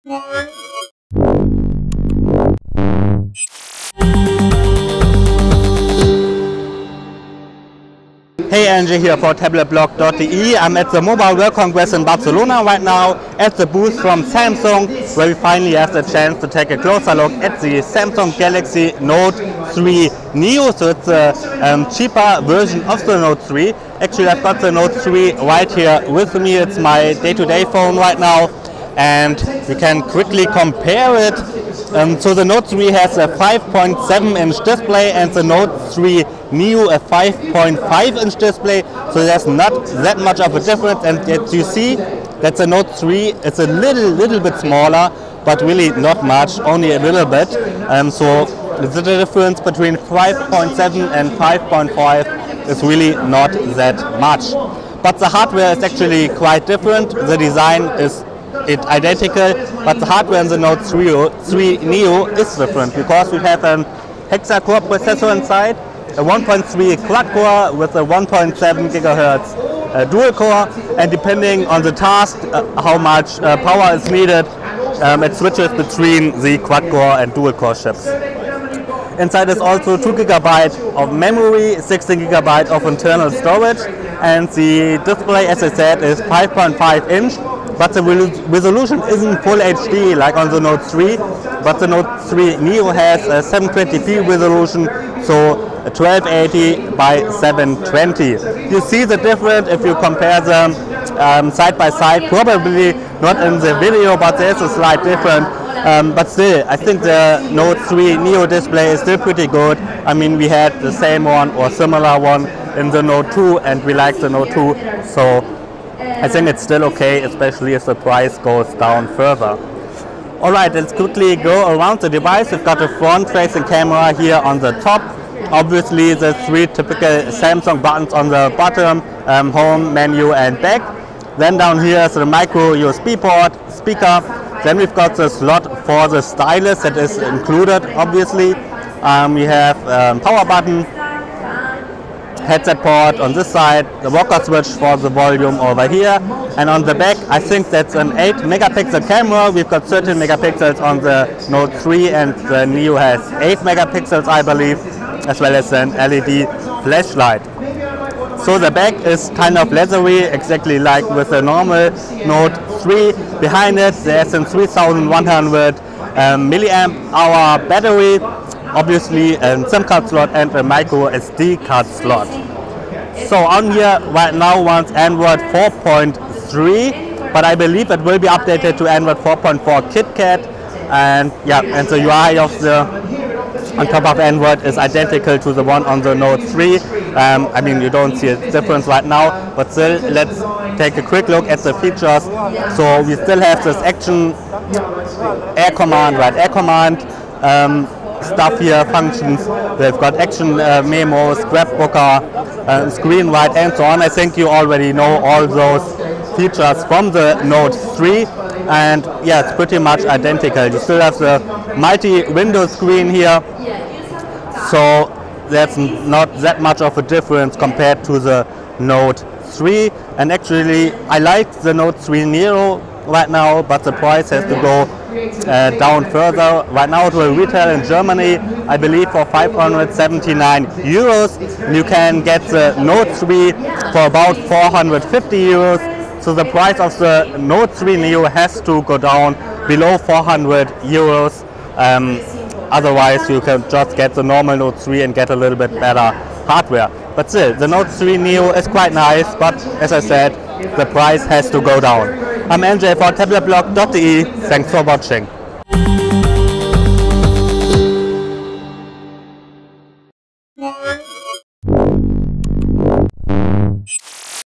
Hey, Angie here for tabletblog.de. I'm at the Mobile World Congress in Barcelona right now at the booth from Samsung, where we finally have the chance to take a closer look at the Samsung Galaxy Note 3 Neo. So it's a cheaper version of the Note 3. Actually, I've got the Note 3 right here with me. It's my day-to-day phone right now, and we can quickly compare it. So the Note 3 has a 5.7-inch display and the Note 3 Neo a 5.5-inch display, so there's not that much of a difference. And yet you see that the Note 3 is a little bit smaller, but really not much, only a little bit. So the difference between 5.7 and 5.5 is really not that much. But the hardware is actually quite different. The design is identical, but the hardware in the Note 3 Neo is different because we have a hexacore processor inside, a 1.3 quad core with a 1.7 GHz dual core, and depending on the task how much power is needed, it switches between the quad core and dual core chips. Inside is also 2 GB of memory, 16 GB of internal storage, and the display, as I said, is 5.5 inch. But the resolution isn't full HD like on the Note 3, but the Note 3 Neo has a 720p resolution, so 1280 by 720. You see the difference if you compare them side by side, probably not in the video, but there's a slight difference. But still, I think the Note 3 Neo display is still pretty good. I mean, we had the same one or similar one in the Note 2, and we like the Note 2, so I think it's still okay, especially if the price goes down further. Alright, let's quickly go around the device. We've got a front-facing camera here on the top. Obviously, the 3 typical Samsung buttons on the bottom, home, menu and back. Then down here is the micro USB port, speaker. Then we've got the slot for the stylus that is included, obviously. We have power button, headset port on this side, the walker switch for the volume over here, and on the back I think that's an 8 megapixel camera. We've got 13 megapixels on the Note 3 and the Neo has 8 megapixels I believe, as well as an LED flashlight. So the back is kind of leathery, exactly like with the normal Note 3. Behind it there's a 3100 milliamp hour battery, obviously a SIM card slot and a micro SD card slot. So on here right now runs Android 4.3, but I believe it will be updated to Android 4.4 KitKat, and yeah, and the UI of the on top of Android is identical to the one on the Note 3. I mean, you don't see a difference right now, but still, let's take a quick look at the features. So we still have this action air command, right? Air command stuff here, functions. We've got action memo, scrapbooker, screen write, and so on. I think you already know all those features from the Note 3, and yeah, it's pretty much identical. You still have the multi-window screen here, so that's not that much of a difference compared to the Note 3. And actually, I like the Note 3 Neo right now, but the price has to go down further. Right now it will retail in Germany, I believe, for 579 euros. You can get the Note 3 for about 450 euros. So the price of the Note 3 Neo has to go down below 400 euros. Otherwise you can just get the normal Note 3 and get a little bit better hardware. But still, the Note 3 Neo is quite nice, but as I said, the price has to go down. I'm NJ for tabletblog.de. Thanks for watching.